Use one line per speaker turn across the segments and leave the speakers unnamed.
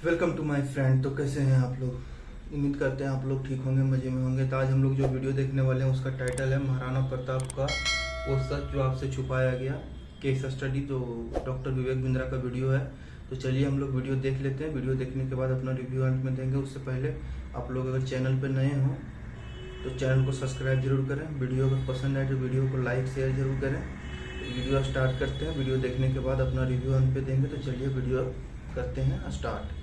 Welcome to my friend. तो कैसे हैं आप लोग? उम्मीद करते हैं आप लोग ठीक होंगे, मज़े में होंगे। तो आज हम लोग जो वीडियो देखने वाले हैं उसका टाइटल है महाराणा प्रताप का वो सच जो आपसे छुपाया गया, केस स्टडी। तो डॉक्टर विवेक बिंद्रा का वीडियो है। तो चलिए हम लोग वीडियो देख लेते हैं। वीडियो देखने के बाद अपना रिव्यू अंत में देंगे। उससे पहले आप लोग अगर चैनल पर नए हों तो चैनल को सब्सक्राइब जरूर करें। वीडियो अगर पसंद आए तो वीडियो को लाइक शेयर जरूर करें। तो वीडियो स्टार्ट करते हैं। वीडियो देखने के बाद अपना रिव्यू अंत पे देंगे। तो चलिए वीडियो करते हैं स्टार्ट।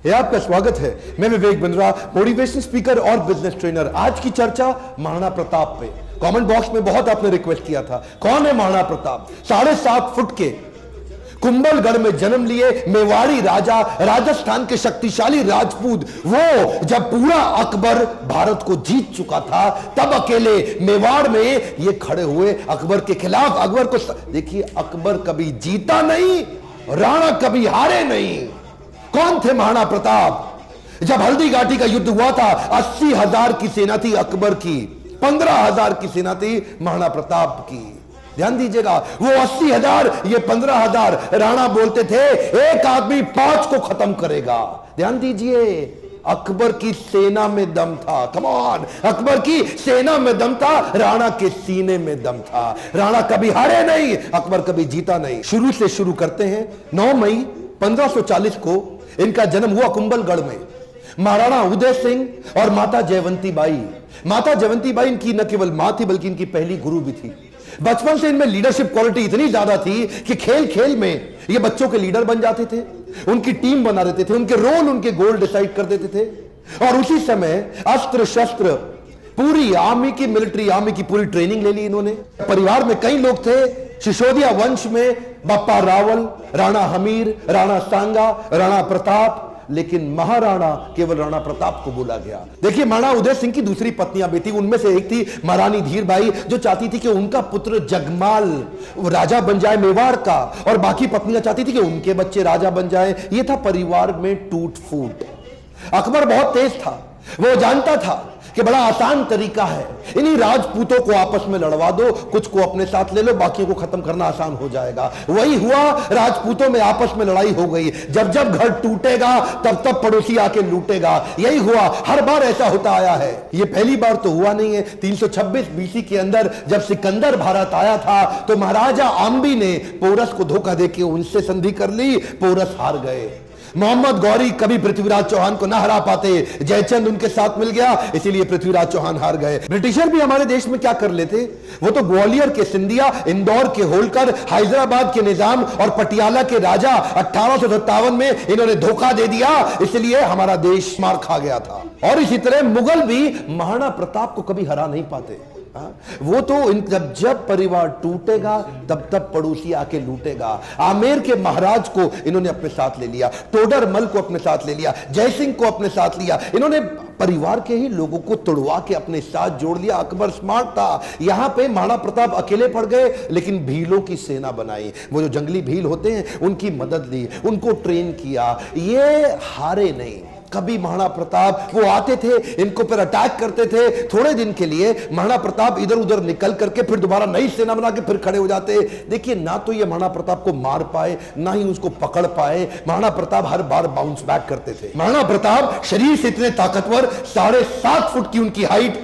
ये आपका स्वागत है। मैं विवेक बिंद्रा, मोटिवेशन स्पीकर और बिजनेस ट्रेनर। आज की चर्चा महाराणा प्रताप पे। कमेंट बॉक्स में बहुत आपने रिक्वेस्ट किया था, कौन है महाराणा प्रताप? 7.5 फुट के कुंभलगढ़ में जन्म लिए मेवाड़ी राजा, राजस्थान के शक्तिशाली राजपूत। वो जब पूरा अकबर भारत को जीत चुका था तब अकेले मेवाड़ में ये खड़े हुए अकबर के खिलाफ। अकबर को देखिए, अकबर कभी जीता नहीं, राणा कभी हारे नहीं। कौन थे महाराणा प्रताप? जब हल्दी घाटी का युद्ध हुआ था 80,000 की सेना थी अकबर की, 15,000 की सेना थी महाराणा प्रताप की। ध्यान दीजिएगा, वो 80,000, ये 15,000। राणा बोलते थे एक आदमी 5 को खत्म करेगा। ध्यान दीजिए, अकबर की सेना में दम था। कम ऑन, अकबर की सेना में दम था, राणा के सीने में दम था। राणा कभी हारे नहीं, अकबर कभी जीता नहीं। शुरू से शुरू करते हैं। 9 मई 1540 को इनका जन्म हुआ कुंभलगढ़ में। महाराणा उदय सिंह और माता जयवंती बाई। माता जयवंती बाई इनकी न केवल मां थी बल्कि इनकी पहली गुरु भी थी। बचपन से इनमें लीडरशिप क्वालिटी इतनी ज्यादा थी कि खेल खेल में ये बच्चों के लीडर बन जाते थे, उनकी टीम बना देते थे, उनके रोल उनके गोल डिसाइड कर देते थे। और उसी समय अस्त्र शस्त्र, पूरी आर्मी की, मिलिट्री आर्मी की पूरी ट्रेनिंग ले ली इन्होंने। परिवार में कई लोग थे। सिसोदिया वंश में बप्पा रावल, राणा हमीर, राणा सांगा, राणा प्रताप, लेकिन महाराणा केवल राणा प्रताप को बोला गया। देखिए, महाराणा उदय सिंह की दूसरी पत्नियां भी थी। उनमें से एक थी महारानी धीरबाई, जो चाहती थी कि उनका पुत्र जगमाल राजा बन जाए मेवाड़ का, और बाकी पत्नियां चाहती थी कि उनके बच्चे राजा बन जाए। यह था परिवार में टूट फूट। अकबर बहुत तेज था। वो जानता था कि बड़ा आसान तरीका है, इन्हीं राजपूतों को आपस में लड़वा दो, कुछ को अपने साथ ले लो, बाकियों को खत्म करना आसान हो जाएगा। वही हुआ, राजपूतों में आपस में लड़ाई हो गई। जब जब घर टूटेगा तब तब पड़ोसी आके लूटेगा। यही हुआ, हर बार ऐसा होता आया है। ये पहली बार तो हुआ नहीं है। 326 बीसी के अंदर जब सिकंदर भारत आया था तो महाराजा आम्बी ने पोरस को धोखा देके उनसे संधि कर ली। पोरस हार गए। मोहम्मद गौरी कभी पृथ्वीराज चौहान को ना हरा पाते, जयचंद उनके साथ मिल गया, इसीलिए पृथ्वीराज चौहान हार गए। ब्रिटिशर भी हमारे देश में क्या कर लेते, वो तो ग्वालियर के सिंधिया, इंदौर के होलकर, हैदराबाद के निजाम और पटियाला के राजा 1857 में इन्होंने धोखा दे दिया, इसलिए हमारा देश मार खा गया था। और इसी तरह मुगल भी महाराणा प्रताप को कभी हरा नहीं पाते। वो तो जब परिवार टूटेगा तब तब पड़ोसी आके लूटेगा। आमेर के महाराज को इन्होंने अपने साथ ले लिया, टोडरमल को अपने साथ ले लिया, जयसिंह को अपने साथ लिया। इन्होंने परिवार के ही लोगों को तोड़वा के अपने साथ जोड़ लिया। अकबर स्मार्ट था। यहां पे महाराणा प्रताप अकेले पड़ गए, लेकिन भीलों की सेना बनाई। वो जो जंगली भील होते हैं उनकी मदद ली, उनको ट्रेन किया। ये हारे नहीं कभी महाराणा प्रताप। वो आते थे, इनको पर अटैक करते थे। थोड़े दिन के लिए महाराणा प्रताप इधर उधर निकल करके फिर दोबारा नई सेना बना के फिर खड़े हो जाते। देखिए, ना तो ये महाराणा प्रताप को मार पाए, ना ही उसको पकड़ पाए। महाराणा प्रताप हर बार बाउंस बैक करते थे। महाराणा प्रताप शरीर से इतने ताकतवर, 7.5 फुट की उनकी हाइट,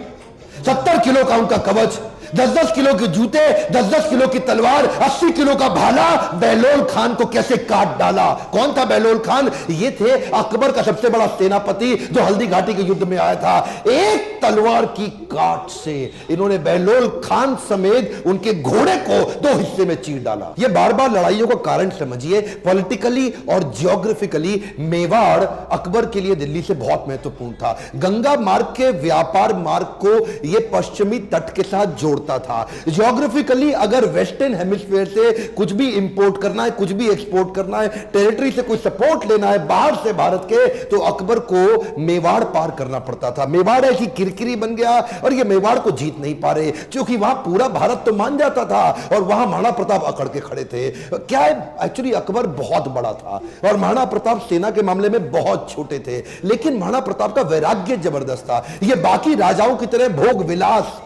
70 किलो का उनका कवच, 10-10 किलो के जूते, 10-10 किलो की तलवार, 80 किलो का भाला। बहलोल खान को कैसे काट डाला? कौन था बहलोल खान? ये थे अकबर का सबसे बड़ा सेनापति जो हल्दी घाटी के युद्ध में आया था। एक तलवार की काट से इन्होंने बहलोल खान समेत उनके घोड़े को 2 हिस्से में चीर डाला। ये बार बार लड़ाइयों का कारण समझिए। पॉलिटिकली और जियोग्राफिकली मेवाड़ अकबर के लिए दिल्ली से बहुत महत्वपूर्ण था। गंगा मार्ग के व्यापार मार्ग को यह पश्चिमी तट के साथ जोड़ छोड़ता था। ज्योग्राफिकली अगर वेस्टर्न हेमिस्फीयर से कुछ भी इंपोर्ट करना है, कुछ भी एक्सपोर्ट करना है, टेरिटरी से कोई सपोर्ट लेना है बाहर से भारत के, तो अकबर को मेवाड़ पार करना पड़ता था। मेवाड़ ऐसी किरकिरी बन गया और ये मेवाड़ को जीत नहीं पा रहे, क्योंकि वहां पूरा भारत तो मान जाता था और वहां महाराणा प्रताप अकड़ के खड़े थे। क्या है, एक्चुअली अकबर बहुत बड़ा था और महाराणा प्रताप सेना के मामले में बहुत छोटे थे, लेकिन महाराणा प्रताप का वैराग्य जबरदस्त था। ये बाकी राजाओं की तरह भोग विलास,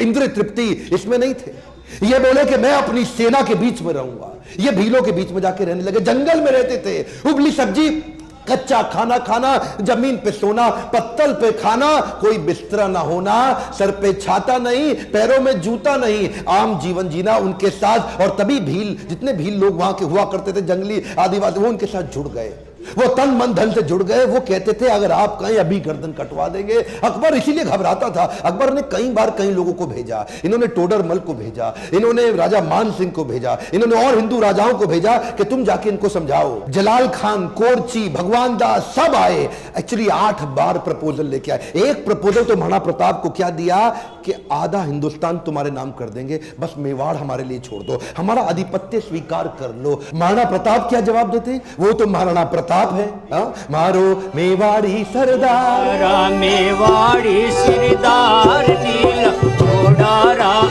इंद्रिय तृप्ति इसमें नहीं थे। ये बोले कि मैं अपनी सेना के बीच में रहूंगा। ये भीलों के बीच में जाके रहने लगे, जंगल में रहते थे, उबली सब्जी कच्चा खाना खाना, जमीन पे सोना, पत्तल पे खाना, कोई बिस्तरा ना होना, सर पे छाता नहीं, पैरों में जूता नहीं, आम जीवन जीना उनके साथ। और तभी भील, जितने भील लोग वहां के हुआ करते थे, जंगली आदिवासी, वो उनके साथ जुड़ गए, वो तन मन धन से जुड़ गए। वो कहते थे अगर आप कहीं अभी गर्दन कटवा देंगे। अकबर इसीलिए घबराता था। अकबर ने कई बार कई लोगों को भेजा, इन्होंने टोडरमल को भेजा, इन्होंने राजा मान सिंह को भेजा, इन्होंने और हिंदू राजाओं को भेजा कि तुम जाके इनको समझाओ। जलाल खान, कोरची, भगवान दास सब आए। एक्चुअली 8 बार प्रपोजल लेके आए। एक प्रपोजल तो महाराणा प्रताप को क्या दिया कि आधा हिंदुस्तान तुम्हारे नाम कर देंगे, बस मेवाड़ हमारे लिए छोड़ दो, हमारा आधिपत्य स्वीकार कर लो। महाराणा प्रताप क्या जवाब देते? वो तो महाराणा प्रताप है, मारो मेवाड़ी सरदार,
मेवाड़ी सरदार, नील घोड़ा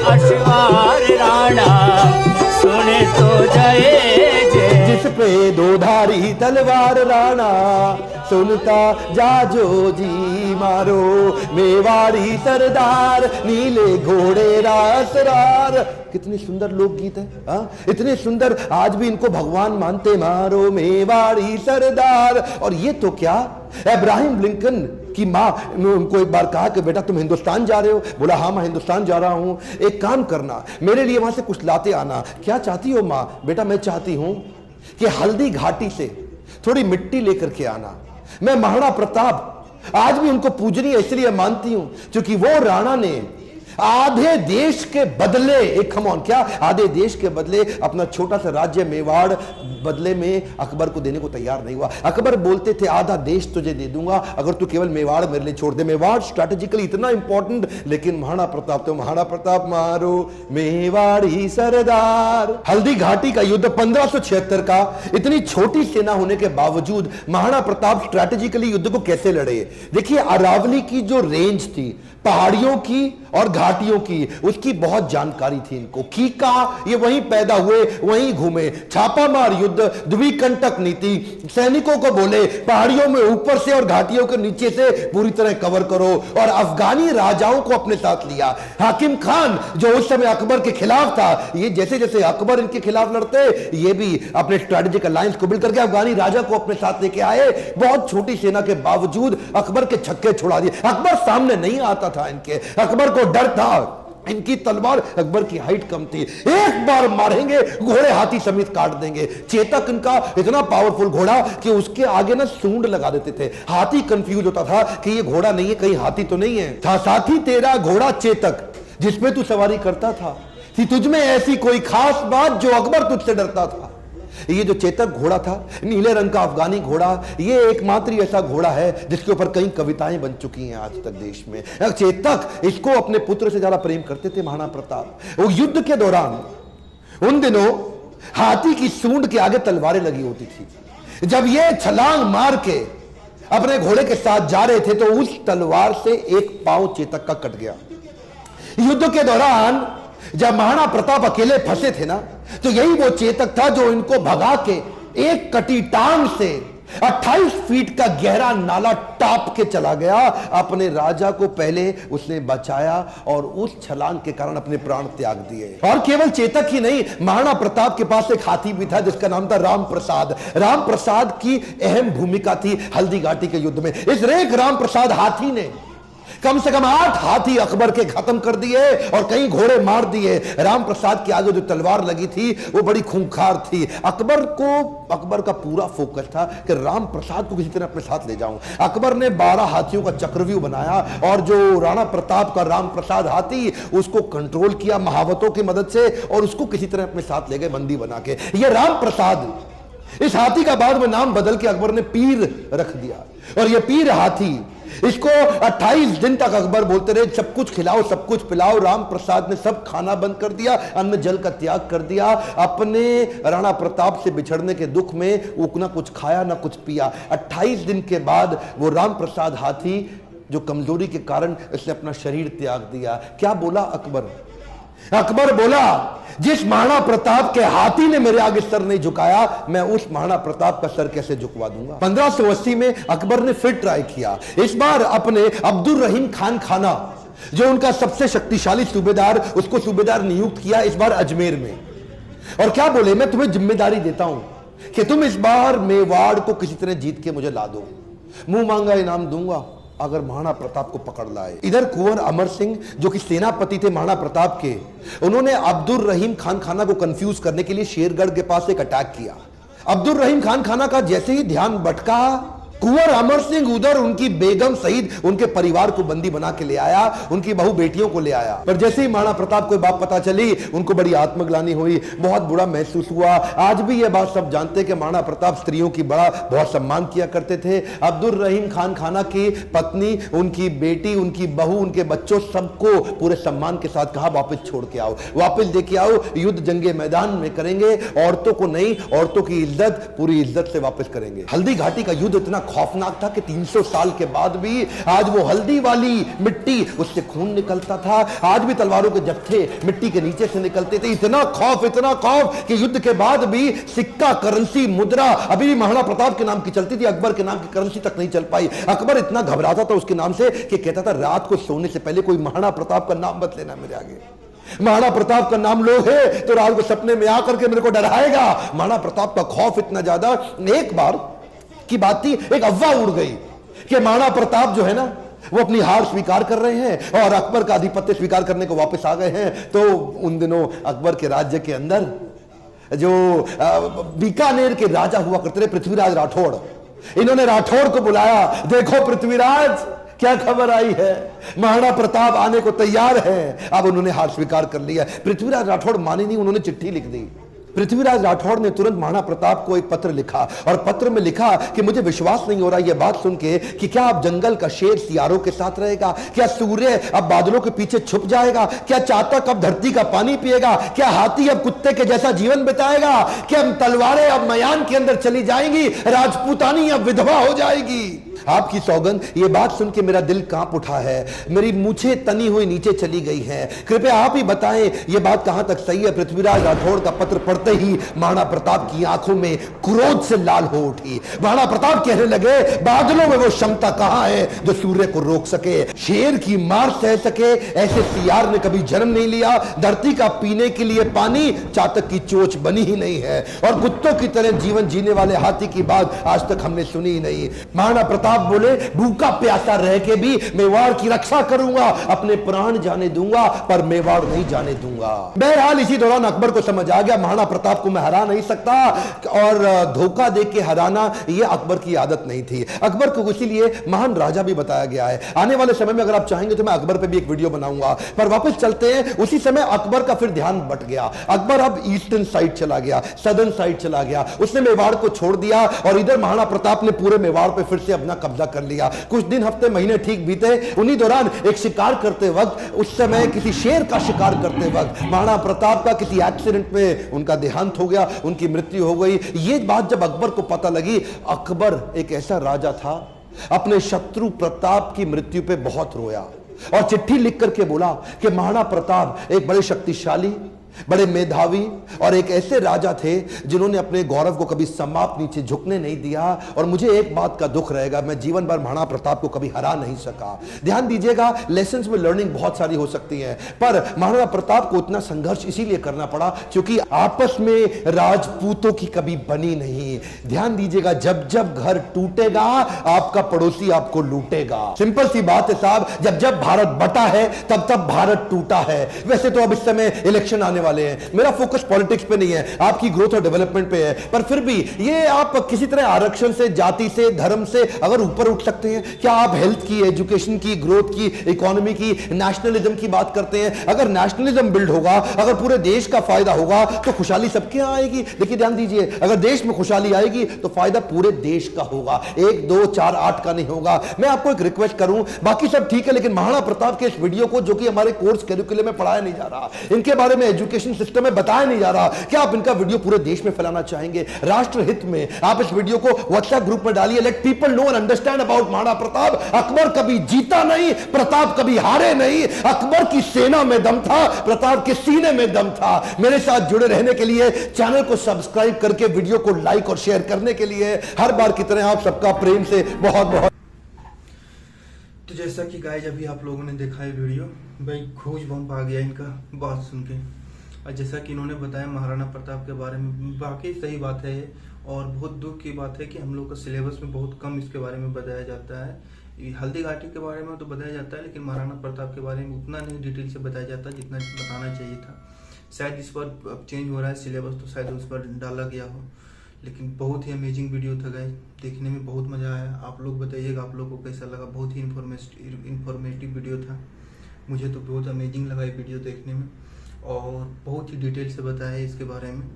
अश्वार राणा, सुने तो जय जय।
जिस पे दो धारी तलवार राणा, सुनता जाजो जी, मारो मेवाड़ी सरदार, नीले घोड़े रासरार। कितनी सुंदर लोकगीत है, इतने सुंदर, आज भी इनको भगवान मानते, मारो मेवाड़ी सरदार। और ये तो क्या, अब्राहम लिंकन की माँ ने उनको एक बार कहा कि बेटा तुम हिंदुस्तान जा रहे हो? बोला हाँ मैं हिंदुस्तान जा रहा हूं, एक काम करना मेरे लिए वहां से कुछ लाते आना। क्या चाहती हो माँ? बेटा मैं चाहती हूं कि हल्दी घाटी से थोड़ी मिट्टी लेकर के आना। मैं महाराणा प्रताप आज भी उनको पूजनीय इसलिए मानती हूं क्योंकि वो राणा ने आधे देश के बदले, एक खमौन क्या, आधे देश के बदले अपना छोटा सा राज्य मेवाड़ बदले में अकबर को देने को तैयार नहीं हुआ। अकबर बोलते थे आधा देश तुझे दे दूंगा अगर तू केवल मेवाड़ मेरे लिए छोड़ दे। मेवाड़ स्ट्रैटेजिकली इतना इंपॉर्टेंट, लेकिन महाराणा प्रताप तो महाराणा प्रताप, मारो मेवाड़ी सरदार। हल्दी घाटी का युद्ध 1576 का, इतनी छोटी सेना होने के बावजूद महाराणा प्रताप स्ट्रैटेजिकली युद्ध को कैसे लड़े? देखिए अरावली की जो रेंज थी, पहाड़ियों की और घाटियों की, उसकी बहुत जानकारी थी इनको। कीका ये वहीं पैदा हुए, वहीं घूमे। छापामार युद्ध, द्विकंटक नीति, सैनिकों को बोले पहाड़ियों में ऊपर से और घाटियों के नीचे से पूरी तरह कवर करो, और अफगानी राजाओं को अपने साथ लिया। हाकिम खान जो उस समय अकबर के खिलाफ था, ये जैसे जैसे अकबर इनके खिलाफ लड़ते, ये भी अपने स्ट्रेटेजिक अलायंस को बिल्ड करके अफगानी राजा को अपने साथ लेके आए। बहुत छोटी सेना के बावजूद अकबर के छक्के छुड़ा दिए। अकबर सामने नहीं आता था इनके, अकबर को डर था, इनकी तलवार, अकबर की हाइट कम थी, एक बार मारेंगे घोड़े हाथी समेत काट देंगे। चेतक इनका इतना पावरफुल घोड़ा कि उसके आगे ना सूंड लगा देते थे। हाथी कंफ्यूज होता था कि ये घोड़ा नहीं है, कहीं हाथी तो नहीं है। था साथी तेरा घोड़ा चेतक जिसमें तू सवारी करता था, थी तुझमें ऐसी कोई खास बात जो अकबर तुझसे डरता था। ये जो चेतक घोड़ा था, नीले रंग का अफगानी घोड़ा, ये एकमात्र ऐसा घोड़ा है जिसके ऊपर कई कविताएं बन चुकी हैं आज तक देश में। चेतक, इसको अपने पुत्र से ज्यादा प्रेम करते थे महाराणा प्रताप। वो युद्ध के दौरान उन दिनों हाथी की सूंड के आगे तलवारें लगी होती थी। जब ये छलांग मार के अपने घोड़े के साथ जा रहे थे तो उस तलवार से एक पांव चेतक का कट गया। युद्ध के दौरान जब महाराणा प्रताप अकेले फंसे थे ना, तो यही वो चेतक था जो इनको भगा के एक कटी टांग से 28 फीट का गहरा नाला टाप के चला गया। अपने राजा को पहले उसने बचाया और उस छलांग के कारण अपने प्राण त्याग दिए। और केवल चेतक ही नहीं, महाराणा प्रताप के पास एक हाथी भी था जिसका नाम था राम प्रसाद। राम प्रसाद की अहम भूमिका थी हल्दी घाटी के युद्ध में। इस रेख राम प्रसाद हाथी ने कम से कम 8 हाथी अकबर के खत्म कर दिए और कई घोड़े मार दिए। राम प्रसाद के आगे जो तलवार लगी थी वो बड़ी खूंखार थी। अकबर का पूरा फोकस था कि राम प्रसाद को किसी तरह अपने साथ ले जाऊं। अकबर ने 12 हाथियों का चक्रव्यूह बनाया और जो राणा प्रताप का राम प्रसाद हाथी, उसको कंट्रोल किया महावतों की मदद से और उसको किसी तरह अपने साथ ले गए बंदी बना के। ये राम प्रसाद इस हाथी का बाद में नाम बदल के अकबर ने पीर रख दिया, और यह पीर हाथी, इसको 28 दिन तक अकबर बोलते रहे सब कुछ खिलाओ सब कुछ पिलाओ। राम प्रसाद ने सब खाना बंद कर दिया, अन्न जल का त्याग कर दिया। अपने राणा प्रताप से बिछड़ने के दुख में वो ना कुछ खाया ना कुछ पिया। 28 दिन के बाद वो राम प्रसाद हाथी जो कमजोरी के कारण इसने अपना शरीर त्याग दिया। क्या बोला अकबर? अकबर बोला जिस महाराणा प्रताप के हाथी ने मेरे आगे सर नहीं झुकाया, मैं उस महाराणा प्रताप का सर कैसे झुकवा दूंगा। 1580 में अकबर ने फिर ट्राई किया। इस बार अपने अब्दुल रहीम खान खाना, जो उनका सबसे शक्तिशाली सूबेदार, उसको सूबेदार नियुक्त किया इस बार अजमेर में। और क्या बोले, मैं तुम्हें जिम्मेदारी देता हूं कि तुम इस बार मेवाड़ को किसी तरह जीत के मुझे ला दो, मुंह मांगा इनाम दूंगा अगर महाराणा प्रताप को पकड़ लाए। इधर कुंवर अमर सिंह जो कि सेनापति थे महाराणा प्रताप के, उन्होंने अब्दुल रहीम खान खाना को कंफ्यूज करने के लिए शेरगढ़ के पास एक अटैक किया। अब्दुल रहीम खान खाना का जैसे ही ध्यान भटका, कुंवर अमर सिंह उधर उनकी बेगम सहित उनके परिवार को बंदी बना के ले आया, उनकी बहु बेटियों को ले आया। पर जैसे ही महाराणा प्रताप को बात पता चली, उनको बड़ी आत्मग्लानि हुई, बहुत बुरा महसूस हुआ। आज भी यह बात सब जानते हैं कि महाराणा प्रताप स्त्रियों की बहुत सम्मान किया करते थे। अब्दुल रहीम खान खाना की पत्नी, उनकी बेटी, उनकी बहू, उनके बच्चों, सबको पूरे सम्मान के साथ कहा वापस छोड़ के आओ, वापस लेके आओ, युद्ध जंगे मैदान में करेंगे, औरतों को नहीं, औरतों की इज्जत पूरी इज्जत से वापस करेंगे। हल्दी घाटी का युद्ध इतना खौफनाक था कि 300 साल के बाद भी आज वो हल्दी वाली मिट्टी, उससे खून निकलता था। आज भी तलवारों के जत्थे मिट्टी के नीचे से निकलते थे। इतना खौफ कि युद्ध के बाद भी सिक्का, करेंसी, मुद्रा अभी भी महाराणा प्रताप के नाम की चलती थी, अकबर के नाम की करेंसी तक नहीं चल पाई। अकबर इतना घबराता था उसके नाम से कि कहता था रात को सोने से पहले कोई महाराणा प्रताप का नाम मत लेना मेरे आगे। महाराणा प्रताप का नाम लो है तो रात को सपने में आकर के मेरे को डराएगा। महाराणा प्रताप का खौफ इतना ज्यादा, एक बार की बात थी, एक अफवाह उड़ गई कि महाराणा प्रताप जो है ना, वो अपनी हार स्वीकार कर रहे हैं और अकबर का आधिपत्य स्वीकार करने को वापस आ गए हैं। तो उन दिनों अकबर के राज्य के अंदर जो बीकानेर के राजा हुआ करते थे पृथ्वीराज राठौड़, इन्होंने राठौड़ को बुलाया, देखो पृथ्वीराज क्या खबर आई है, महाराणा प्रताप आने को तैयार है। अब उन्होंने हार स्वीकार कर लिया। पृथ्वीराज राठौड़ माने नहीं, उन्होंने चिट्ठी लिख दी। पृथ्वीराज राठौड़ ने तुरंत महाराणा प्रताप को एक पत्र लिखा और पत्र में लिखा कि मुझे विश्वास नहीं हो रहा यह बात सुन के कि क्या अब जंगल का शेर सियारों के साथ रहेगा, क्या सूर्य अब बादलों के पीछे छुप जाएगा, क्या चातक अब धरती का पानी पिएगा, क्या हाथी अब कुत्ते के जैसा जीवन बिताएगा, क्या तलवारें अब मयान के अंदर चली जाएंगी, राजपूतानी अब विधवा हो जाएगी। आपकी सौगंध, ये बात सुन के मेरा दिल कांप उठा है, मेरी मूछें तनी हुई नीचे चली गई हैं। कृपया आप ही बताएं ये बात कहां तक सही है। पृथ्वीराज राठौड़ का पत्र पढ़ते ही महाराणा प्रताप की आंखों में क्रोध से लाल हो उठी। महाराणा प्रताप कहने लगे, बादलों में वो क्षमता कहां है जो सूर्य को रोक सके, शेर की मार सह सके, ऐसे सियार ने कभी जन्म नहीं लिया। धरती का पीने के लिए पानी चातक की चोंच बनी ही नहीं है, और कुत्तों की तरह जीवन जीने वाले हाथी की बात आज तक हमने सुनी ही नहीं। महाराणा प्रताप बोले, भूखा प्यासा रह के भी मेवाड़ की रक्षा करूंगा, अपने प्राण जाने दूंगा पर मेवाड़ नहीं जाने दूंगा। बहरहाल इसी दौरान अकबर को समझ आ गया महाराणा प्रताप को मैं हरा नहीं सकता, और धोखा दे के हराना यह अकबर की आदत नहीं थी। अकबर को इसीलिए महान राजा भी बताया गया है। आने वाले समय में अगर आप चाहेंगे तो मैं अकबर पे भी एक वीडियो बनाऊंगा। पर वापस चलते हैं, उसी समय अकबर का फिर ध्यान बट गया। अकबर अब ईस्टर्न साइड चला गया, सदर्न साइड चला गया, उसने मेवाड़ को छोड़ दिया और इधर महाराणा प्रताप ने पूरे मेवाड़ पे फिर से अपना कब्जा कर लिया। कुछ दिन, हफ्ते, महीने ठीक बीते। उन्हीं दौरान एक शिकार करते वक्त, उस समय किसी शेर का शिकार करते वक्त महाराणा प्रताप का किसी एक्सीडेंट में उनका देहांत हो गया, उनकी मृत्यु हो गई। ये बात जब अकबर को पता लगी, अकबर एक ऐसा राजा था, अपने शत्रु प्रताप की मृत्यु पे बहुत रोया और चिट्ठी लिख करके बोला कि महाराणा प्रताप एक बड़े शक्तिशाली, बड़े मेधावी और एक ऐसे राजा थे जिन्होंने अपने गौरव को कभी समाप्त नीचे झुकने नहीं दिया, और मुझे एक बात का दुख रहेगा, मैं जीवन भर महाराणा प्रताप को कभी हरा नहीं सका। ध्यान दीजिएगा, लेसन्स में लर्निंग बहुत सारी हो सकती है, पर महाराणा प्रताप को इतना संघर्ष इसीलिए करना पड़ा क्योंकि आपस में राजपूतों की कभी बनी नहीं। ध्यान दीजिएगा, जब जब घर टूटेगा आपका पड़ोसी आपको लूटेगा। सिंपल सी बात है साहब, जब जब भारत बटा है तब तब भारत टूटा है। वैसे तो अब इस समय इलेक्शन आने वाले हैं। मेरा फोकस पॉलिटिक्स पे नहीं है, आपकी ग्रोथ और डेवलपमेंट पे है। पर फिर भी ये आप किसी तरह आरक्षण से, जाति से, धर्म से अगर ऊपर उठ सकते हैं, क्या आप हेल्थ की, एजुकेशन की, ग्रोथ की, इकोनॉमी की, नेशनलिज्म की बात करते हैं? अगर नेशनलिज्म बिल्ड होगा, अगर पूरे देश का फायदा होगा तो खुशहाली सबके यहां आएगी। देखिए ध्यान दीजिए, अगर देश में खुशहाली आएगी तो फायदा पूरे देश का होगा, 1, 2, 4, 8 का नहीं होगा। मैं आपको एक रिक्वेस्ट करूं, बाकी सब ठीक है, लेकिन महाराणा प्रताप के इस वीडियो को, जो कि हमारे कोर्स करिकुलम में पढ़ाया नहीं जा रहा, इनके बारे में एजुकेशन सिस्टम में बताया नहीं जा रहा, क्या आप इनका वीडियो पूरे देश में फैलाना चाहेंगे? राष्ट्र हित में आप इस वीडियो को व्हाट्सएप ग्रुप में डालिए। Let people know and understand about Maharana Pratap. Akbar कभी जीता नहीं, प्रताप कभी हारे नहीं। अकबर की सेना में दम था, प्रताप के सीने में दम था। मेरे साथ जुड़े रहने के लिए, चैनल को सब्सक्राइब करके वीडियो को लाइक और शेयर करने के लिए हर बार की तरह आप सबका प्रेम से बहुत बहुत।
तो जैसा कि गाइस अभी आप लोगों ने देखा है वीडियो, भाई खूज बम्प आ गया इनका बात सुन के। और जैसा कि इन्होंने बताया महाराणा प्रताप के बारे में, वाकई सही बात है ये, और बहुत दुख की बात है कि हम लोग का सिलेबस में बहुत कम इसके बारे में बताया जाता है। हल्दी घाटी के बारे में तो बताया जाता है, लेकिन महाराणा प्रताप के बारे में उतना नहीं डिटेल से बताया जाता जितना बताना चाहिए था। शायद इस पर अब चेंज हो रहा है सिलेबस, तो शायद उस पर डाला गया हो। लेकिन बहुत ही अमेजिंग वीडियो था गाइस, देखने में बहुत मज़ा आया। आप लोग बताइएगा आप लोग को कैसा लगा। बहुत ही इन्फॉर्मेटिव वीडियो था, मुझे तो बहुत अमेजिंग लगा ये वीडियो देखने में, और बहुत ही डिटेल से बताया इसके बारे में।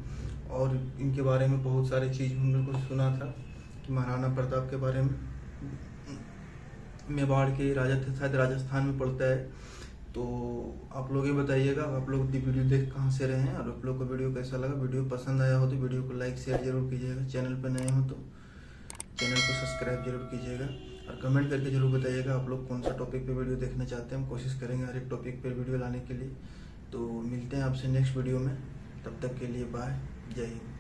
और इनके बारे में बहुत सारी चीज़ हमने को सुना था कि महाराणा प्रताप के बारे में। मेवाड़ के राजा थे, शायद राजस्थान में पड़ता है। तो आप लोग ये बताइएगा आप लोग वीडियो देख कहाँ से रहे हैं, और आप लोग को वीडियो कैसा लगा। वीडियो पसंद आया हो तो वीडियो को लाइक शेयर जरूर कीजिएगा। चैनल पर नए हो तो चैनल को सब्सक्राइब जरूर कीजिएगा, और कमेंट करके जरूर बताइएगा आप लोग कौन सा टॉपिक पे वीडियो देखना चाहते हैं। हम कोशिश करेंगे हर एक टॉपिक पर वीडियो लाने के लिए। तो मिलते हैं आपसे नेक्स्ट वीडियो में, तब तक के लिए बाय, जय हिंद।